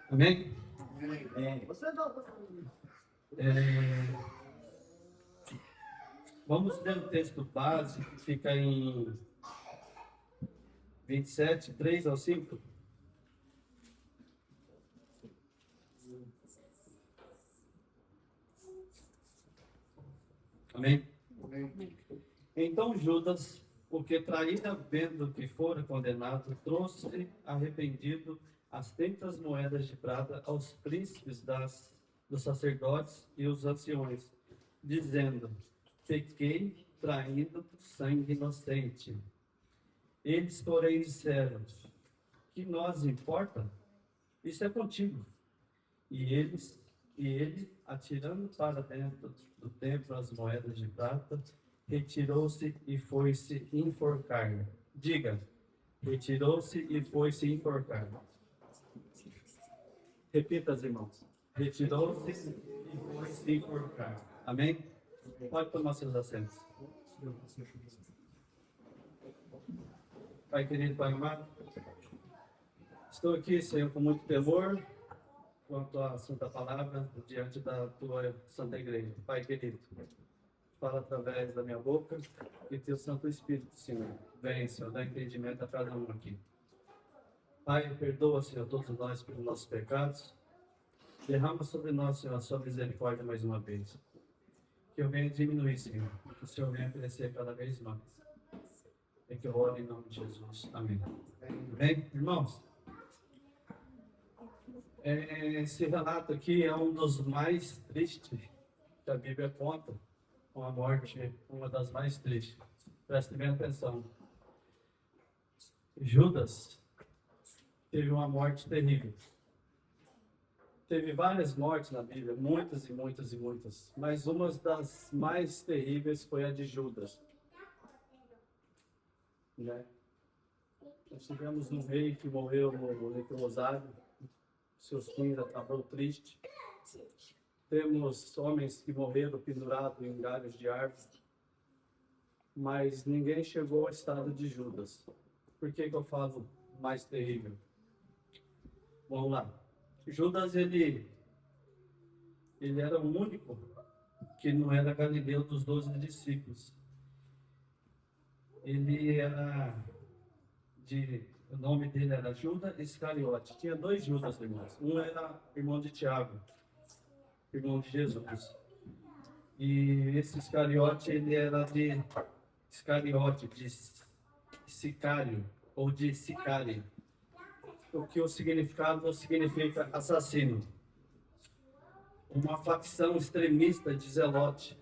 Amém? Vamos ler o texto base que fica em 27, 3 ao 5. Amém? Então Judas, o que traíra, vendo que fora condenado, trouxe arrependido as 30 moedas de prata aos príncipes dos sacerdotes e os anciões, dizendo: pequei traindo sangue inocente. Eles, porém, disseram: que nós importa? Isso é contigo. E ele, atirando para dentro do templo as moedas de prata, retirou-se e foi-se enforcar. Diga, retirou-se e foi-se enforcar. Repita, irmãos. Retirou-se e foi-se enforcar. Amém? Pode tomar seus assentos. Pai querido, Pai amado, estou aqui, Senhor, com muito temor quanto à Santa Palavra diante da Tua Santa Igreja. Pai querido, fala através da minha boca e Teu Santo Espírito, Senhor. Vem, Senhor, dá entendimento a cada um aqui. Pai, perdoa, Senhor, todos nós pelos nossos pecados. Derrama sobre nós, Senhor, a Sua misericórdia mais uma vez. Que eu venha diminuir, Senhor, que o Senhor venha crescer cada vez mais. É que eu oro em nome de Jesus. Amém. Amém? Irmãos, esse relato aqui é um dos mais tristes que a Bíblia conta, com a morte, uma das mais tristes. Preste bem atenção. Judas teve uma morte terrível. Teve várias mortes na Bíblia, muitas e muitas e muitas, mas uma das mais terríveis foi a de Judas. Né? Nós tivemos um rei que morreu no leprosário, seus filhos acabou triste. Temos homens que morreram pendurados em galhos de árvore, mas ninguém chegou ao estado de Judas. Por que eu falo mais terrível? Vamos lá. Judas, ele era o único que não era galileu dos 12 discípulos. Ele era o nome dele era Judas Iscariote. Tinha 2 Judas, irmãos. Um era irmão de Tiago, irmão de Jesus. E esse Iscariote, ele era de Iscariote, de sicário, ou de sicário. O que o significado significa assassino. Uma facção extremista de Zelote.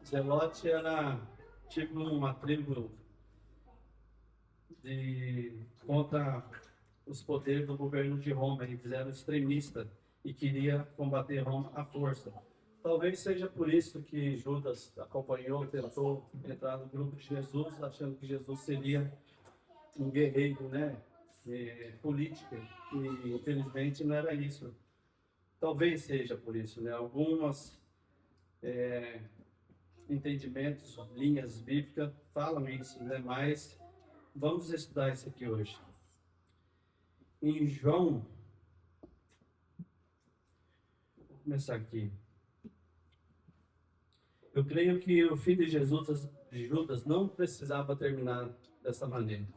Zelote era tipo uma tribo contra os poderes do governo de Roma. Eles eram extremistas e queria combater Roma à força. Talvez seja por isso que Judas acompanhou, tentou entrar no grupo de Jesus, achando que Jesus seria um guerreiro, né? Político. E infelizmente não era isso. Talvez seja por isso, né? Alguns entendimentos, linhas bíblicas falam isso, né? Mas vamos estudar isso aqui hoje. Em João, vou começar aqui. Eu creio que o filho de Jesus, de Judas, não precisava terminar dessa maneira.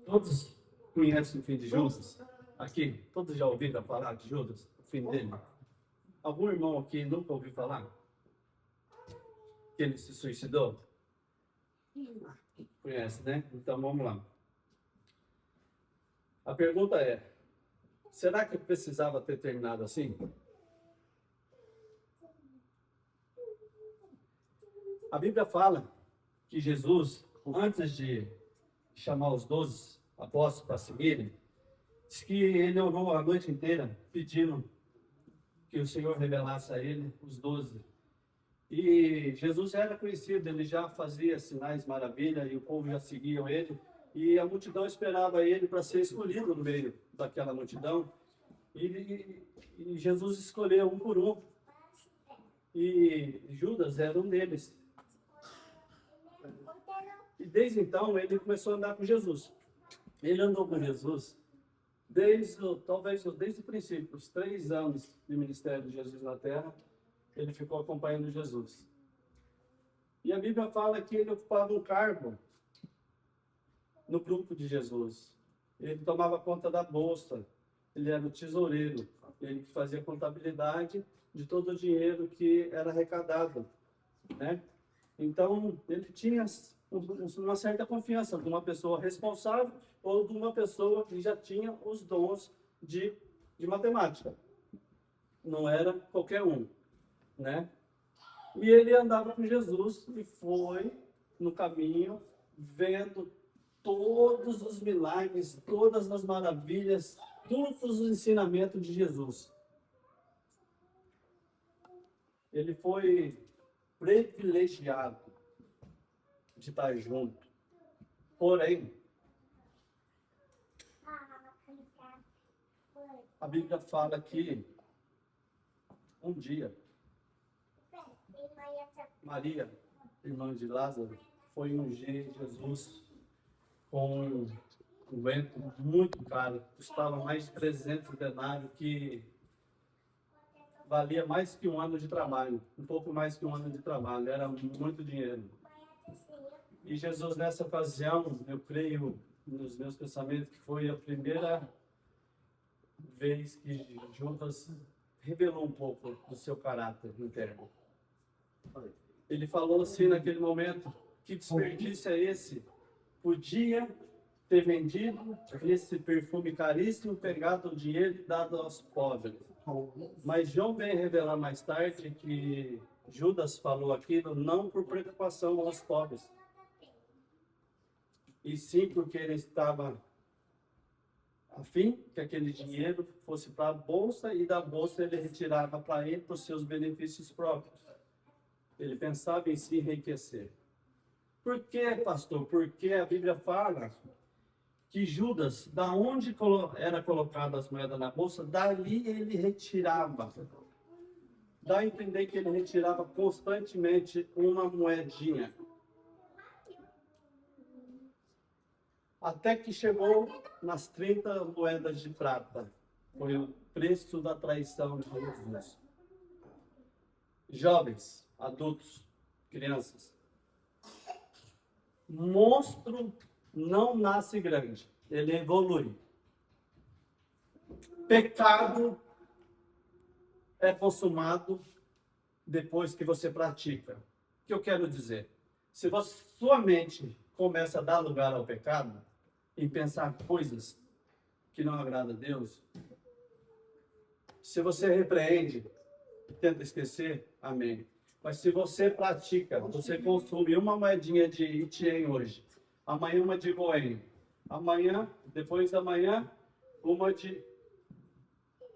Todos conhecem o filho de Judas? Aqui, todos já ouviram falar de Judas, o filho dele? Algum irmão aqui nunca ouviu falar? Que ele se suicidou? Conhece, né? Então vamos lá. A pergunta é: Será que precisava ter terminado assim? A Bíblia fala que Jesus, antes de chamar os 12 apóstolos para seguirem, diz que ele orou a noite inteira pedindo que o Senhor revelasse a ele os 12. E Jesus já era conhecido, ele já fazia sinais, maravilha, e o povo já seguia ele. E a multidão esperava ele para ser escolhido no meio daquela multidão. E Jesus escolheu um por um. E Judas era um deles. E desde então ele começou a andar com Jesus. Ele andou com Jesus talvez desde o princípio, os 3 anos de ministério de Jesus na Terra, ele ficou acompanhando Jesus. E a Bíblia fala que ele ocupava um cargo no grupo de Jesus. Ele tomava conta da bolsa, ele era o tesoureiro, ele fazia contabilidade de todo o dinheiro que era arrecadado, né? Então, ele tinha uma certa confiança de uma pessoa responsável ou de uma pessoa que já tinha os dons de matemática. Não era qualquer um, né? E ele andava com Jesus e foi no caminho vendo todos os milagres, todas as maravilhas, todos os ensinamentos de Jesus. Ele foi privilegiado de estar junto. Porém, a Bíblia fala que um dia Maria, irmã de Lázaro, foi ungir Jesus com um vento muito caro, custava mais de 300 denários, que valia mais que um ano de trabalho, um pouco mais que um ano de trabalho, era muito dinheiro. E Jesus, nessa ocasião, eu creio nos meus pensamentos que foi a primeira vez que Judas revelou um pouco do seu caráter interno. Ele falou assim naquele momento: que desperdício é esse? Podia ter vendido esse perfume caríssimo, pegado o dinheiro e dado aos pobres. Mas João vem revelar mais tarde que Judas falou aquilo não por preocupação aos pobres, e sim porque ele estava a fim que aquele dinheiro fosse para a bolsa, e da bolsa ele retirava para ele, para os seus benefícios próprios. Ele pensava em se enriquecer. Por quê, pastor? Porque a Bíblia fala que Judas, da onde era colocada as moedas na bolsa, dali ele retirava. Dá a entender que ele retirava constantemente uma moedinha. Até que chegou nas 30 moedas de prata. Foi o preço da traição de Jesus. Jovens, adultos, crianças. Monstro não nasce grande, ele evolui. Pecado é consumado depois que você pratica. O que eu quero dizer? Se sua mente começa a dar lugar ao pecado e pensar coisas que não agradam a Deus, se você repreende, tenta esquecer, amém. Mas se você pratica, você consome uma moedinha de Itien hoje, amanhã uma de Goen, amanhã, depois da manhã, uma de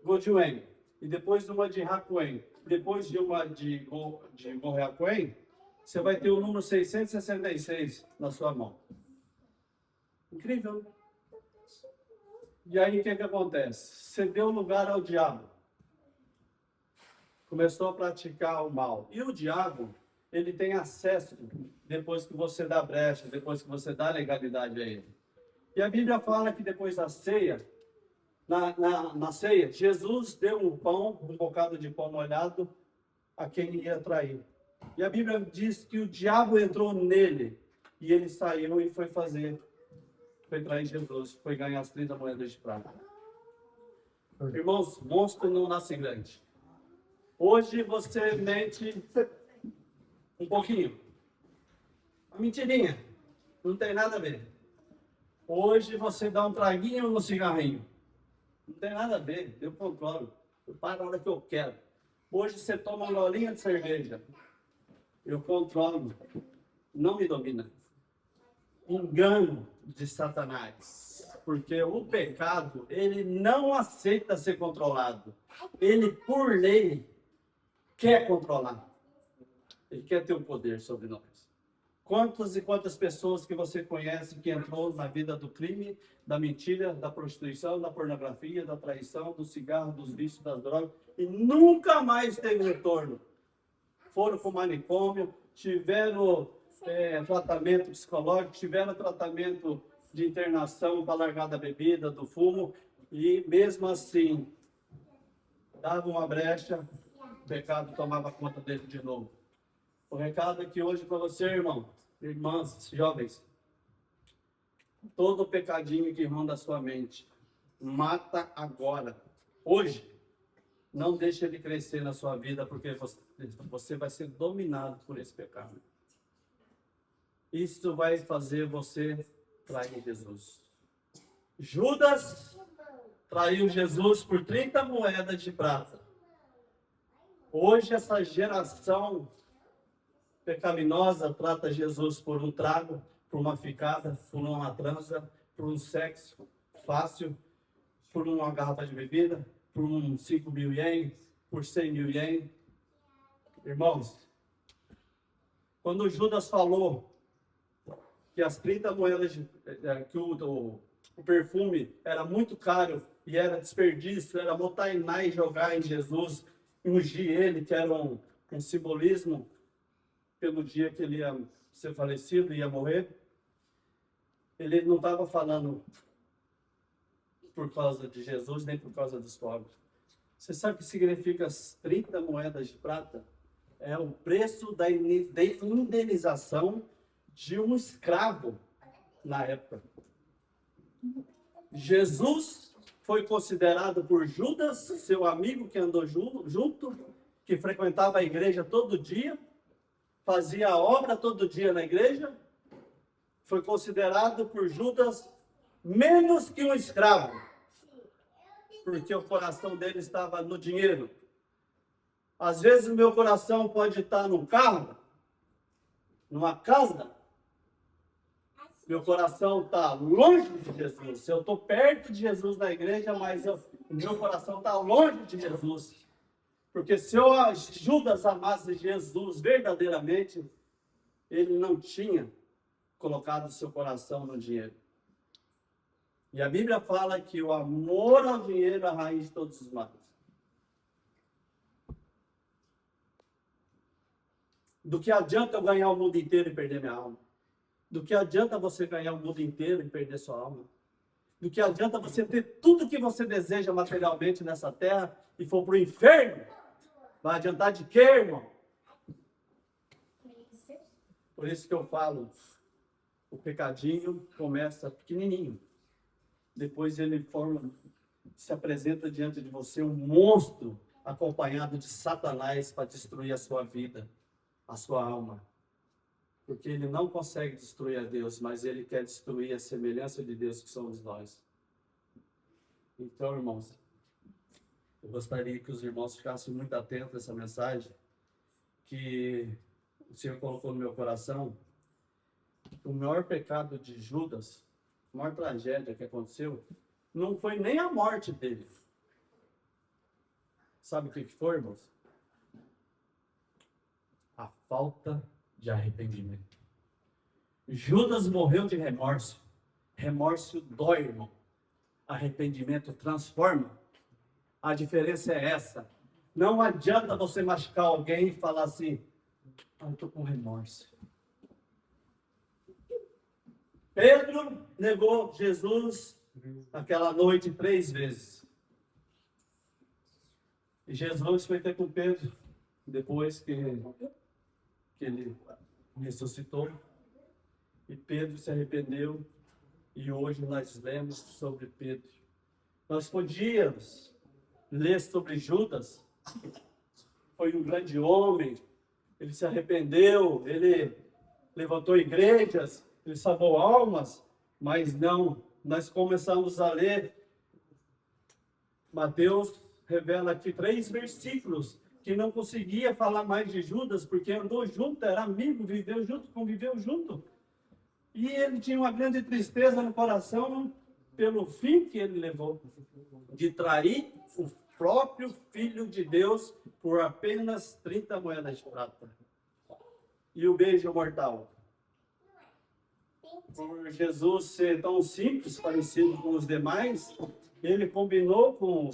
Goduen, e depois uma de Hakuen, depois de uma de Gohakuen, você vai ter o número 666 na sua mão. Incrível. E aí o que acontece? Você deu lugar ao diabo. Começou a praticar o mal. E o diabo, ele tem acesso depois que você dá brecha, depois que você dá legalidade a ele. E a Bíblia fala que depois da ceia, na ceia, Jesus deu um bocado de pão molhado a quem ia trair. E a Bíblia diz que o diabo entrou nele e ele saiu e foi trair Jesus, foi ganhar as 30 moedas de prata. Irmãos, monstro não nasce grande. Hoje você mente um pouquinho. Uma mentirinha. Não tem nada a ver. Hoje você dá um traguinho no cigarrinho. tem nada a ver, eu controlo. Eu paro a hora que eu quero. Hoje você toma uma golinha de cerveja. Eu controlo. Não me domina. Engano de Satanás. Porque o pecado, ele não aceita ser controlado. Ele, por lei, quer controlar. Ele quer ter o poder sobre nós. Quantas e quantas pessoas que você conhece que entrou na vida do crime, da mentira, da prostituição, da pornografia, da traição, do cigarro, dos vícios, das drogas, e nunca mais teve retorno. Foram para o manicômio, tiveram tratamento psicológico, tiveram tratamento de internação para largar da bebida, do fumo, e mesmo assim, dava uma brecha, o pecado tomava conta dele de novo. O recado aqui hoje para você, irmão, irmãs, jovens, todo pecadinho que ronda a sua mente, mata agora, hoje. Não deixe ele crescer na sua vida, porque você vai ser dominado por esse pecado. Isso vai fazer você trair Jesus. Judas traiu Jesus por 30 moedas de prata. Hoje essa geração pecaminosa trata Jesus por um trago, por uma ficada, por uma transa, por um sexo fácil, por uma garrafa de bebida, por 5.000 ienes, por 100.000 ienes. Irmãos, quando Judas falou que as 30 moedas, que o perfume era muito caro e era desperdício, era motainar e jogar em Jesus, ungir ele, que era um simbolismo pelo dia que ele ia ser falecido, ia morrer, ele não estava falando por causa de Jesus, nem por causa dos pobres. Você sabe o que significa as 30 moedas de prata? É o preço da indenização de um escravo na época. Jesus foi considerado por Judas, seu amigo que andou junto, que frequentava a igreja todo dia, fazia a obra todo dia na igreja, foi considerado por Judas menos que um escravo, porque o coração dele estava no dinheiro. Às vezes o meu coração pode estar num carro, numa casa, meu coração está longe de Jesus. Eu estou perto de Jesus na igreja, mas o meu coração está longe de Jesus. Porque se Judas amasse Jesus verdadeiramente, ele não tinha colocado seu coração no dinheiro. E a Bíblia fala que o amor ao dinheiro é a raiz de todos os males. Do que adianta eu ganhar o mundo inteiro e perder minha alma? Do que adianta você ganhar o mundo inteiro e perder sua alma? Do que adianta você ter tudo que você deseja materialmente nessa terra e for para o inferno? Vai adiantar de quê, irmão? Por isso que eu falo, o pecadinho começa pequenininho. Depois ele se apresenta diante de você um monstro acompanhado de Satanás para destruir a sua vida, a sua alma. Porque ele não consegue destruir a Deus, mas ele quer destruir a semelhança de Deus que somos nós. Então, irmãos, eu gostaria que os irmãos ficassem muito atentos a essa mensagem que o Senhor colocou no meu coração. O maior pecado de Judas, a maior tragédia que aconteceu, não foi nem a morte dele. Sabe o que foi, irmãos? A falta de arrependimento. Judas morreu de remorso. Remorso dói, irmão. Arrependimento transforma. A diferença é essa. Não adianta você machucar alguém e falar assim, eu estou com remorso. Pedro negou Jesus aquela noite 3 vezes. E Jesus foi ter com Pedro, depois que ele ressuscitou. E Pedro se arrependeu. E hoje nós lemos sobre Pedro. Nós podíamos ler sobre Judas. Foi um grande homem. Ele se arrependeu. Ele levantou igrejas. Ele salvou almas. Mas não. Nós começamos a ler Mateus revela aqui 3 versículos que não conseguia falar mais de Judas, porque andou junto, era amigo, viveu junto, conviveu junto. E ele tinha uma grande tristeza no coração pelo fim que ele levou, de trair o próprio Filho de Deus por apenas 30 moedas de prata. E o beijo mortal. Por Jesus ser tão simples, parecido com os demais, ele combinou com o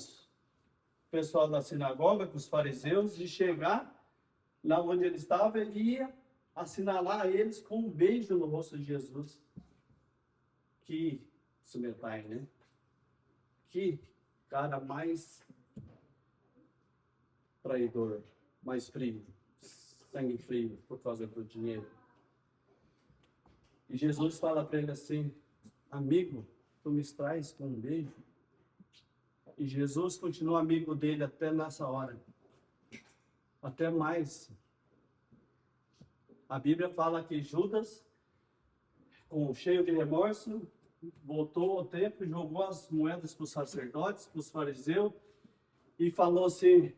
pessoal da sinagoga, com os fariseus, de chegar lá onde ele estava e ia assinalar eles com um beijo no rosto de Jesus. Que sumetai, né? Que cara mais traidor, mais frio, sangue frio por causa do dinheiro. E Jesus fala para ele assim: amigo, tu me traz com um beijo? E Jesus continua amigo dele até nessa hora. Até mais. A Bíblia fala que Judas, cheio de remorso, voltou ao templo, jogou as moedas para os sacerdotes, para os fariseus, e falou assim: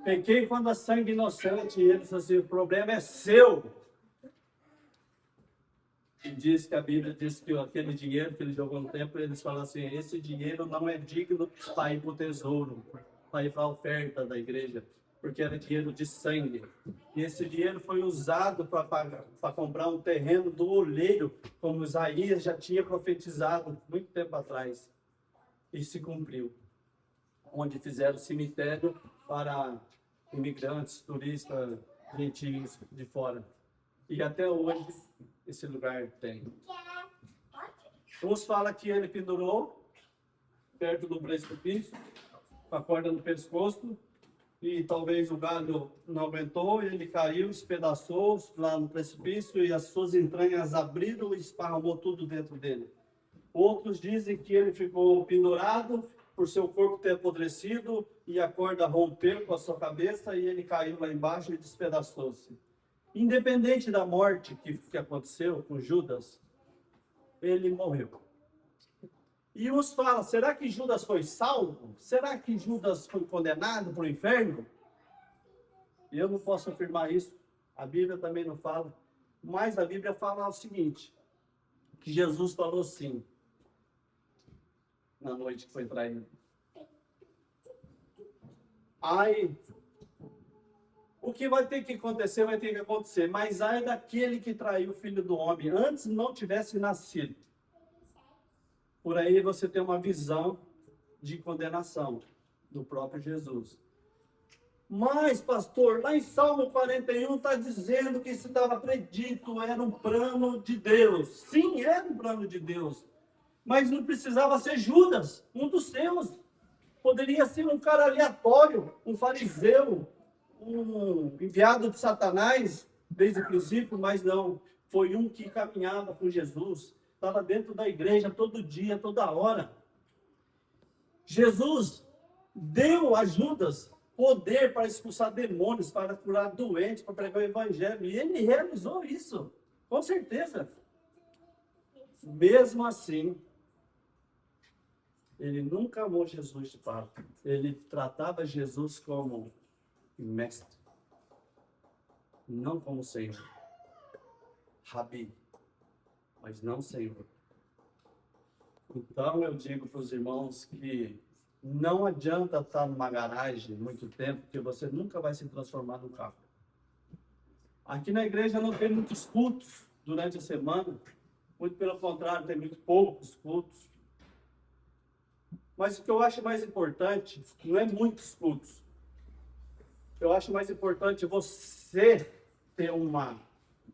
pequei quando a sangue inocente. E ele disse assim: o problema é seu. E diz que a Bíblia diz que aquele dinheiro que ele jogou no templo, eles falam assim: esse dinheiro não é digno para ir para o tesouro, para ir para a oferta da igreja, porque era dinheiro de sangue. E esse dinheiro foi usado para comprar um terreno do oleiro, como Isaías já tinha profetizado muito tempo atrás. E se cumpriu. Onde fizeram cemitério para imigrantes, turistas, gentios de fora. E até hoje esse lugar tem. Uns falam que ele pendurou perto do precipício, com a corda no pescoço, e talvez o galho não aguentou, ele caiu, espedaçou lá no precipício e as suas entranhas abriram e esparramou tudo dentro dele. Outros dizem que ele ficou pendurado por seu corpo ter apodrecido e a corda rompeu com a sua cabeça e ele caiu lá embaixo e despedaçou-se. Independente da morte que aconteceu com Judas, ele morreu. E uns falam: será que Judas foi salvo? Será que Judas foi condenado para o inferno? Eu não posso afirmar isso. A Bíblia também não fala. Mas a Bíblia fala o seguinte: que Jesus falou assim, na noite que foi traído: ai, o que vai ter que acontecer, vai ter que acontecer. Mas ai daquele que traiu o Filho do Homem, antes não tivesse nascido. Por aí você tem uma visão de condenação do próprio Jesus. Mas, pastor, lá em Salmo 41 está dizendo que isso estava predito, era um plano de Deus. Sim, era um plano de Deus. Mas não precisava ser Judas, um dos seus. Poderia ser um cara aleatório, um fariseu, um enviado de Satanás desde o princípio, mas não. Foi um que caminhava com Jesus, estava dentro da igreja todo dia, toda hora. Jesus deu a Judas poder para expulsar demônios, para curar doentes, para pregar o evangelho. E ele realizou isso, com certeza. Mesmo assim, ele nunca amou Jesus de fato. Ele tratava Jesus como mestre, não como Senhor. Rabi, mas não Senhor. Então eu digo para os irmãos que não adianta estar numa garagem muito tempo, porque você nunca vai se transformar num carro. Aqui na igreja não tem muitos cultos durante a semana, muito pelo contrário, tem muito poucos cultos. Mas o que eu acho mais importante não é muitos cultos. Eu acho mais importante você ter uma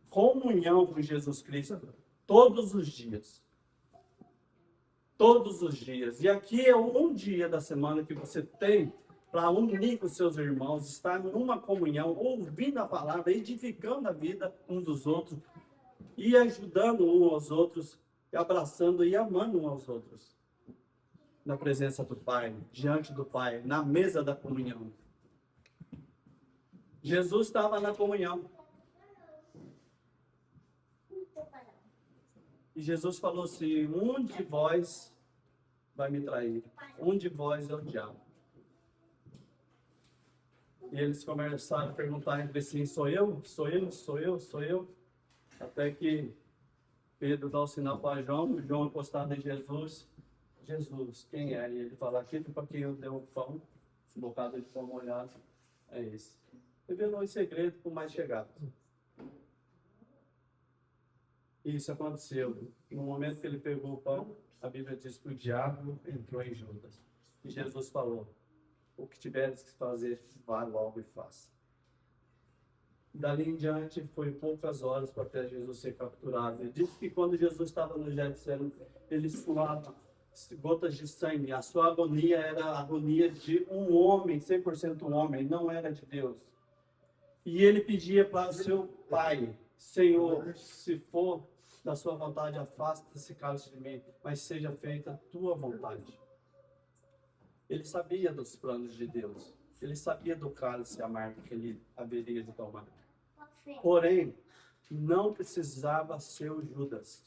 comunhão com Jesus Cristo todos os dias. Todos os dias. E aqui é um dia da semana que você tem para unir com seus irmãos, estar numa comunhão, ouvindo a palavra, edificando a vida um dos outros, e ajudando uns aos outros, e abraçando e amando uns aos outros. Na presença do Pai, diante do Pai, na mesa da comunhão. Jesus estava na comunhão. E Jesus falou assim: um de vós vai me trair. Um de vós é o diabo. E eles começaram a perguntar entre si, sou eu? Sou eu? Sou eu? Sou eu? Até que Pedro dá o sinal para João, João encostado em Jesus. Jesus, quem é? E ele fala, aquele para quem eu dei o pão, esse bocado de pão molhado, é esse. Revelou em segredo para o mais chegado. Isso aconteceu. No momento que ele pegou o pão, a Bíblia diz que o diabo entrou em Judas. E Jesus falou, o que tiveres que fazer, vá logo e faça. Dali em diante, foi poucas horas para até Jesus ser capturado. Ele disse que quando Jesus estava no Getsemane, ele suava gotas de sangue. A sua agonia era a agonia de um homem, 100% um homem, não era de Deus. E ele pedia para o seu pai, Senhor, se for da sua vontade, afasta esse cálice de mim, mas seja feita a tua vontade. Ele sabia dos planos de Deus. Ele sabia do cálice amargo que ele haveria de tomar. Porém, não precisava ser o Judas.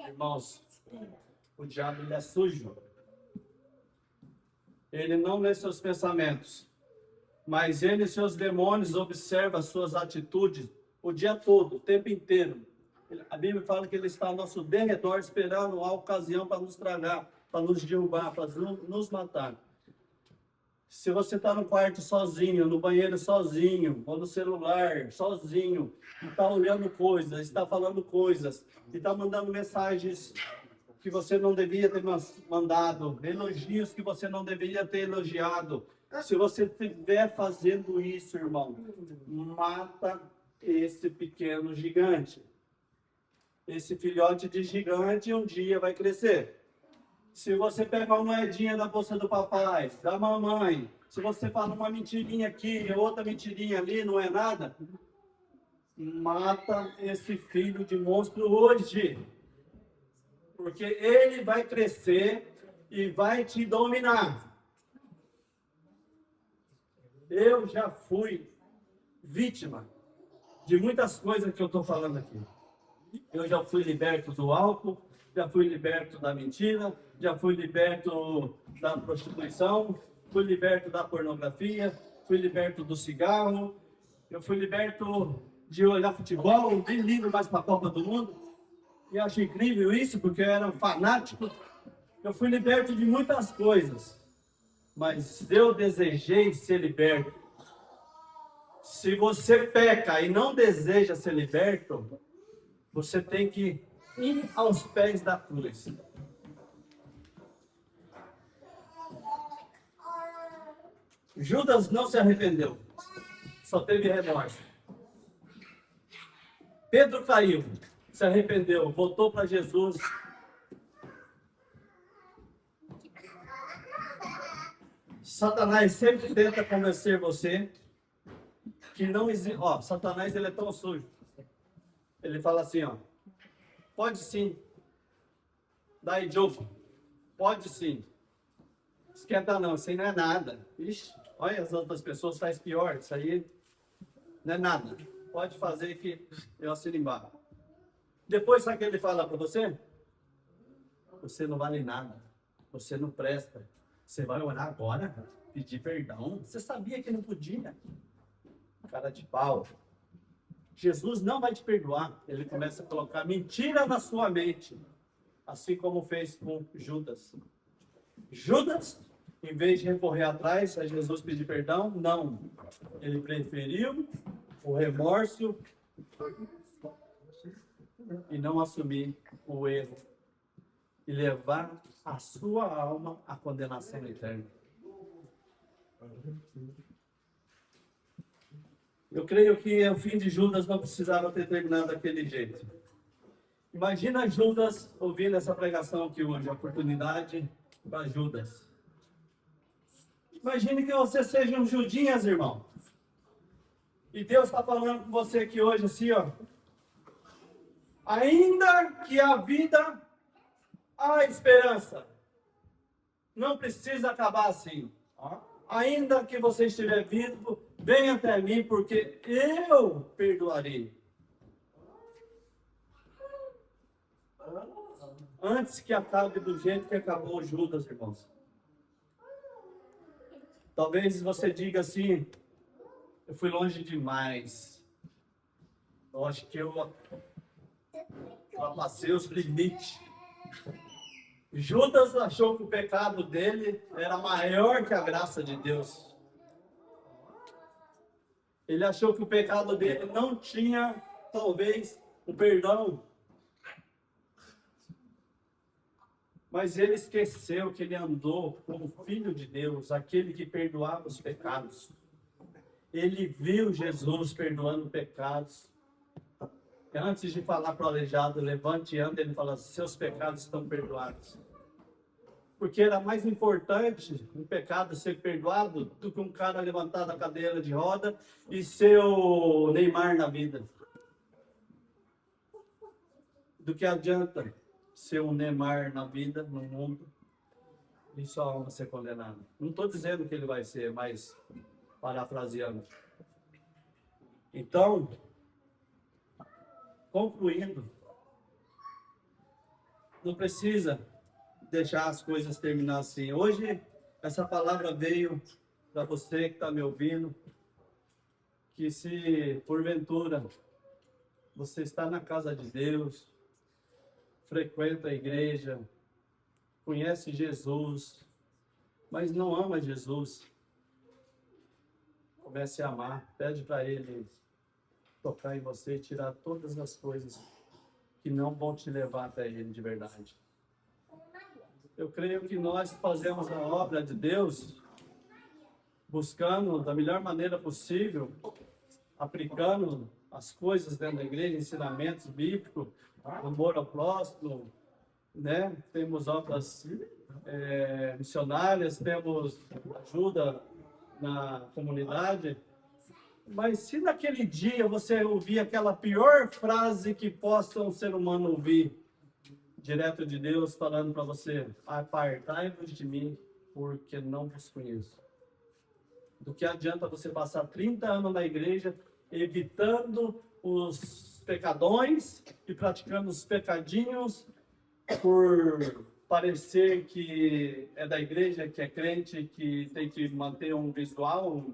Irmãos, o diabo ele é sujo. Ele não lê seus pensamentos, mas ele e seus demônios observam as suas atitudes o dia todo, o tempo inteiro. A Bíblia fala que ele está ao nosso derredor esperando a ocasião para nos tragar, para nos derrubar, para nos matar. Se você está no quarto sozinho, no banheiro sozinho, ou no celular sozinho, e está olhando coisas, está falando coisas, e está mandando mensagens que você não devia ter mandado, elogios que você não deveria ter elogiado. Se você estiver fazendo isso, irmão, mata esse pequeno gigante. Esse filhote de gigante um dia vai crescer. Se você pega uma moedinha da bolsa do papai, da mamãe, se você fala uma mentirinha aqui, outra mentirinha ali, não é nada, mata esse filho de monstro hoje. Porque ele vai crescer e vai te dominar. Eu já fui vítima de muitas coisas que eu estou falando aqui. Eu já fui liberto do álcool, já fui liberto da mentira, já fui liberto da prostituição, fui liberto da pornografia, fui liberto do cigarro, eu fui liberto de olhar futebol, nem ligo mais para a Copa do Mundo. E eu acho incrível isso, porque eu era um fanático. Eu fui liberto de muitas coisas, mas eu desejei ser liberto. Se você peca e não deseja ser liberto, você tem que ir aos pés da cruz. Judas não se arrependeu, só teve remorso. Pedro caiu, se arrependeu, voltou para Jesus. Satanás sempre tenta convencer você que não existe. Ó, Satanás ele é tão sujo. Ele fala assim, ó, pode sim, daí jogo, pode sim. Esquenta não, isso aí não é nada. Ixi, olha as outras pessoas faz pior, isso aí não é nada. Pode fazer que eu assino embaixo. Depois sabe o que ele fala para você? Você não vale nada, você não presta. Você vai orar agora, pedir perdão. Você sabia que não podia. Cara de pau. Jesus não vai te perdoar. Ele começa a colocar mentira na sua mente. Assim como fez com Judas. Judas, em vez de recorrer atrás a Jesus pedir perdão, não. Ele preferiu o remorso e não assumir o erro. E levar a sua alma à condenação eterna. Eu creio que o fim de Judas não precisava ter terminado daquele jeito. Imagina Judas ouvindo essa pregação aqui hoje, a oportunidade para Judas. Imagine que você seja um Judinhas, irmão. E Deus está falando com você aqui hoje assim, ó. Ainda que a vida, há esperança. Não precisa acabar assim. Ainda que você estiver vivo, venha até mim, porque eu perdoarei. Antes que acabe do jeito que acabou Judas, irmãos. Talvez você diga assim, eu fui longe demais. Eu acho que eu passei os limites. Judas achou que o pecado dele era maior que a graça de Deus. Ele achou que o pecado dele não tinha, talvez, o perdão. Mas ele esqueceu que ele andou como filho de Deus, aquele que perdoava os pecados. Ele viu Jesus perdoando pecados. E antes de falar para o aleijado, levante e anda, ele fala, seus pecados estão perdoados. Porque era mais importante um pecado ser perdoado do que um cara levantar da cadeira de roda e ser o Neymar na vida. Do que adianta ser um Neymar na vida, no mundo, e só alma ser condenado. Não estou dizendo que ele vai ser, mas parafraseando. Então, concluindo, não precisa deixar as coisas terminar assim. Hoje, essa palavra veio para você que está me ouvindo, que se porventura você está na casa de Deus, frequenta a igreja, conhece Jesus, mas não ama Jesus, comece a amar, pede para Ele tocar em você e tirar todas as coisas que não vão te levar até Ele de verdade. Eu creio que nós fazemos a obra de Deus buscando da melhor maneira possível, aplicando as coisas dentro da igreja, ensinamentos bíblicos, amor ao próximo, né? Temos obras missionárias, temos ajuda na comunidade. Mas se naquele dia você ouvir aquela pior frase que possa um ser humano ouvir, direto de Deus falando para você, apartai-vos de mim, porque não vos conheço. Do que adianta você passar 30 anos na igreja, evitando os pecadões e praticando os pecadinhos, por parecer que é da igreja, que é crente, que tem que manter um visual,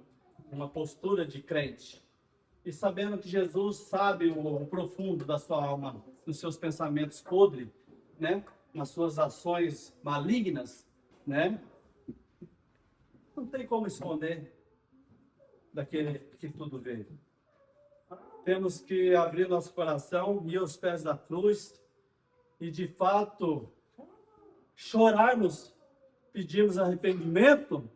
uma postura de crente. E sabendo que Jesus sabe o profundo da sua alma, nos seus pensamentos podres, né? Nas suas ações malignas, né? Não tem como esconder daquele que tudo vê. Temos que abrir nosso coração, ir aos pés da cruz e, de fato, chorarmos, pedirmos arrependimento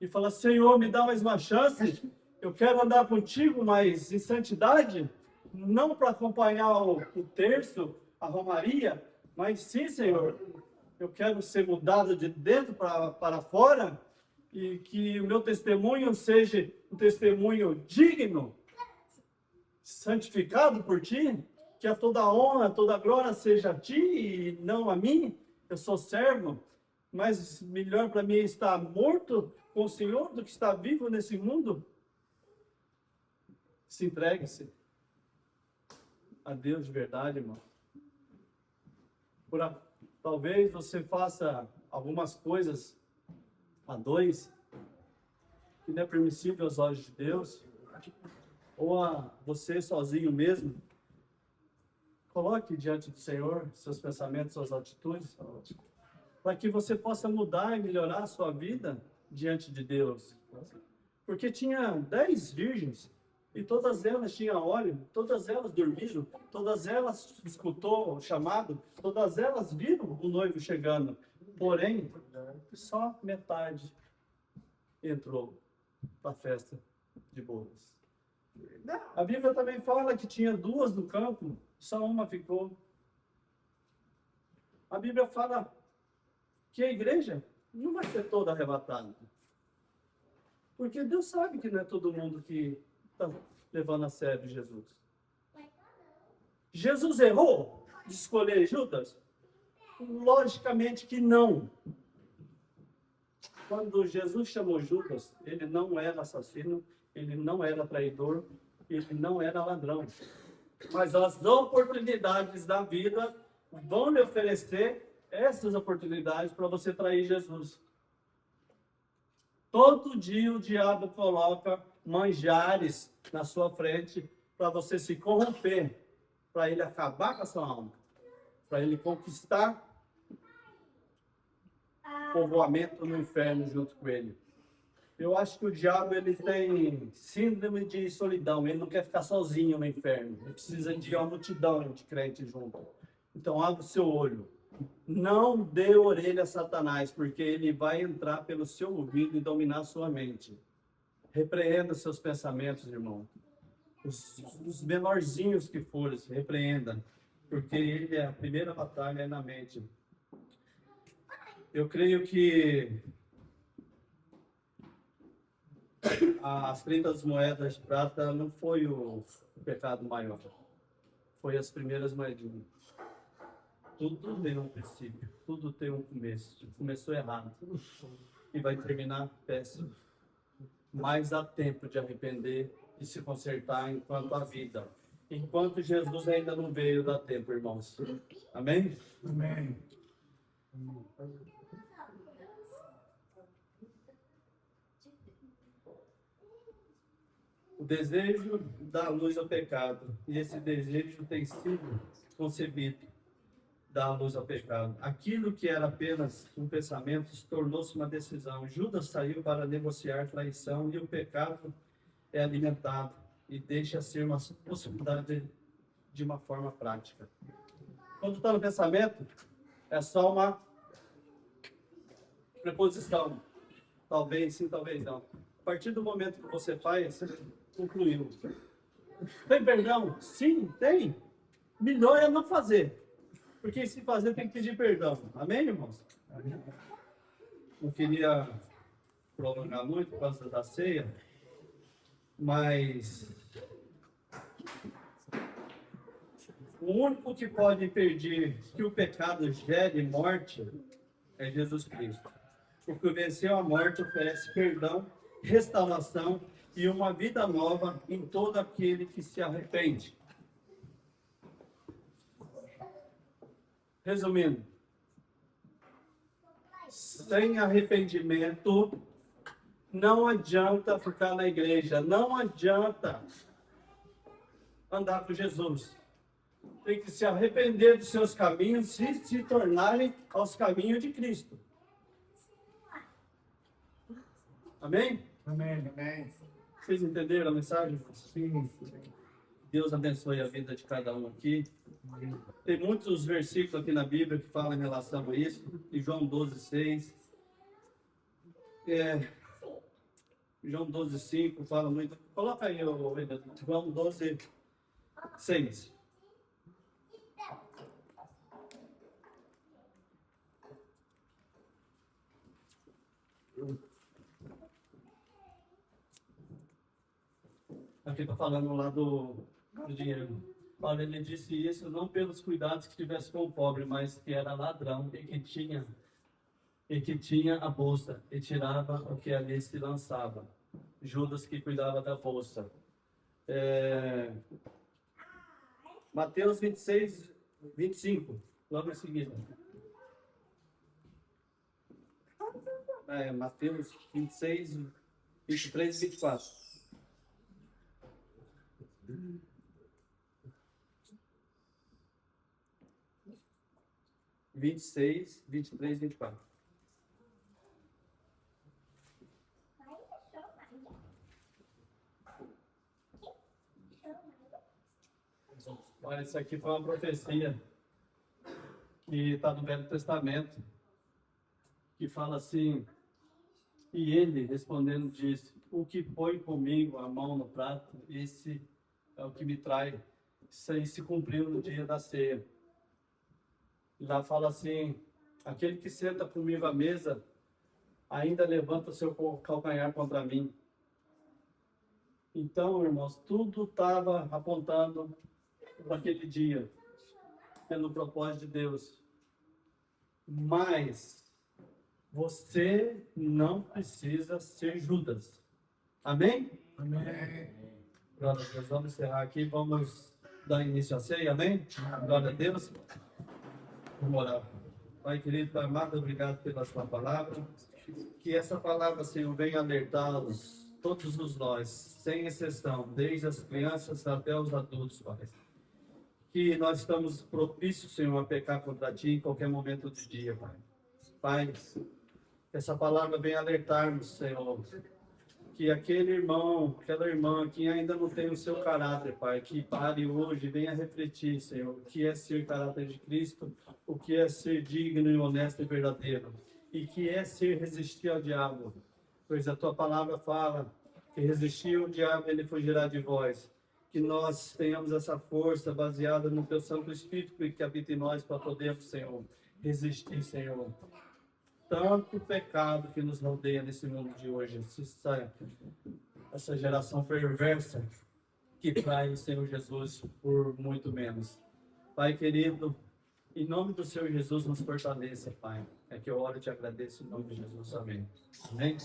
e falar, Senhor, me dá mais uma chance, eu quero andar contigo, mas em santidade, não para acompanhar o terço, a romaria, mas sim, Senhor, eu quero ser mudado de dentro para fora e que o meu testemunho seja um testemunho digno, santificado por Ti, que a toda honra, toda glória seja a Ti e não a mim. Eu sou servo, mas melhor para mim é estar morto com o Senhor do que estar vivo nesse mundo. Se entregue-se a Deus de verdade, irmão. Talvez você faça algumas coisas a dois, que não é permissível aos olhos de Deus, ou a você sozinho mesmo. Coloque diante do Senhor seus pensamentos, suas atitudes, para que você possa mudar e melhorar a sua vida diante de Deus. Porque tinha 10 virgens, e todas elas tinham óleo, todas elas dormiram, todas elas escutou o chamado, todas elas viram o noivo chegando. Porém, só metade entrou para a festa de bodas. A Bíblia também fala que tinha 2 no campo, só uma ficou. A Bíblia fala que a igreja não vai ser toda arrebatada. Porque Deus sabe que não é todo mundo que está levando a sério Jesus. Jesus errou de escolher Judas? Logicamente que não. Quando Jesus chamou Judas, ele não era assassino, ele não era traidor, ele não era ladrão. Mas as oportunidades da vida vão lhe oferecer essas oportunidades para você trair Jesus. Todo dia o diabo coloca manjares na sua frente para você se corromper, para ele acabar com a sua alma, para ele conquistar povoamento no inferno junto com ele. Eu acho que o diabo ele tem síndrome de solidão, ele não quer ficar sozinho no inferno, ele precisa de uma multidão de crentes junto. Então abra o seu olho, não dê orelha a Satanás, porque ele vai entrar pelo seu ouvido e dominar a sua mente. Repreenda seus pensamentos, irmão. Os menorzinhos que forem, repreenda, porque ele é a primeira batalha é na mente. Eu creio que as 30 moedas de prata não foi o pecado maior, foi as primeiras moedinhas. Tudo tem um princípio, tudo tem um começo. Começou errado e vai terminar péssimo. Mas há tempo de arrepender e se consertar enquanto há vida. Enquanto Jesus ainda não veio, dá tempo, irmãos. Amém? Amém. O desejo dá luz ao pecado. E esse desejo tem sido concebido, dá luz ao pecado. Aquilo que era apenas um pensamento tornou-se uma decisão. Judas saiu para negociar traição e o pecado é alimentado e deixa ser uma possibilidade de uma forma prática. Quando está no pensamento, é só uma preposição. Talvez sim, talvez não. A partir do momento que você faz, você concluiu. Tem perdão? Sim, tem. Melhor é não fazer. Porque se fazer tem que pedir perdão. Amém, irmãos? Amém. Não queria prolongar muito por causa da ceia, mas o único que pode impedir que o pecado gere morte é Jesus Cristo. Porque venceu a morte oferece perdão, restauração e uma vida nova em todo aquele que se arrepende. Resumindo, sem arrependimento, não adianta ficar na igreja, não adianta andar com Jesus. Tem que se arrepender dos seus caminhos e se tornarem aos caminhos de Cristo. Amém? Amém. Amém. Vocês entenderam a mensagem? Sim. Deus abençoe a vida de cada um aqui. Tem muitos versículos aqui na Bíblia que falam em relação a isso. Em João 12:6. João 12:5 fala muito. Coloca aí, João 12:6. Aqui está falando lá do dinheiro. Olha, ele disse isso não pelos cuidados que tivesse com o pobre, mas que era ladrão e que tinha a bolsa e tirava o que ali se lançava. Judas que cuidava da bolsa. Mateus 26:25, logo em seguida. Mateus 26:23 e 24. 26, 23, 24. Olha, isso aqui foi uma profecia que está no Velho Testamento, que fala assim: e ele, respondendo, disse: o que põe comigo a mão no prato, esse é o que me trai. Isso aí se cumpriu no dia da ceia. Lá fala assim: aquele que senta comigo à mesa, ainda levanta o seu calcanhar contra mim. Então, irmãos, tudo estava apontando para aquele dia, pelo propósito de Deus. Mas você não precisa ser Judas. Amém? Amém. Glória a Deus. Vamos encerrar aqui, vamos dar início à ceia, amém? Glória a Deus. Vamos orar. Pai querido, Pai amado, obrigado pela sua palavra. Que essa palavra, Senhor, venha alertá-los, todos os nós, sem exceção, desde as crianças até os adultos, Pai. Que nós estamos propícios, Senhor, a pecar contra Ti em qualquer momento do dia, Pai. Pai, que essa palavra venha alertar-nos, Senhor, que aquele irmão, aquela irmã que ainda não tem o seu caráter, Pai, que pare hoje e venha refletir, Senhor, o que é ser caráter de Cristo, o que é ser digno e honesto e verdadeiro, e que é ser resistir ao diabo, pois a Tua palavra fala que resistir ao diabo ele fugirá de vós, que nós tenhamos essa força baseada no Teu Santo Espírito que habita em nós para podermos, Senhor, resistir, Senhor. Tanto pecado que nos rodeia nesse mundo de hoje, essa geração perversa que trai o Senhor Jesus por muito menos. Pai querido, em nome do Senhor Jesus nos fortaleça, Pai. É que eu oro e te agradeço em nome de Jesus. Amém. Amém.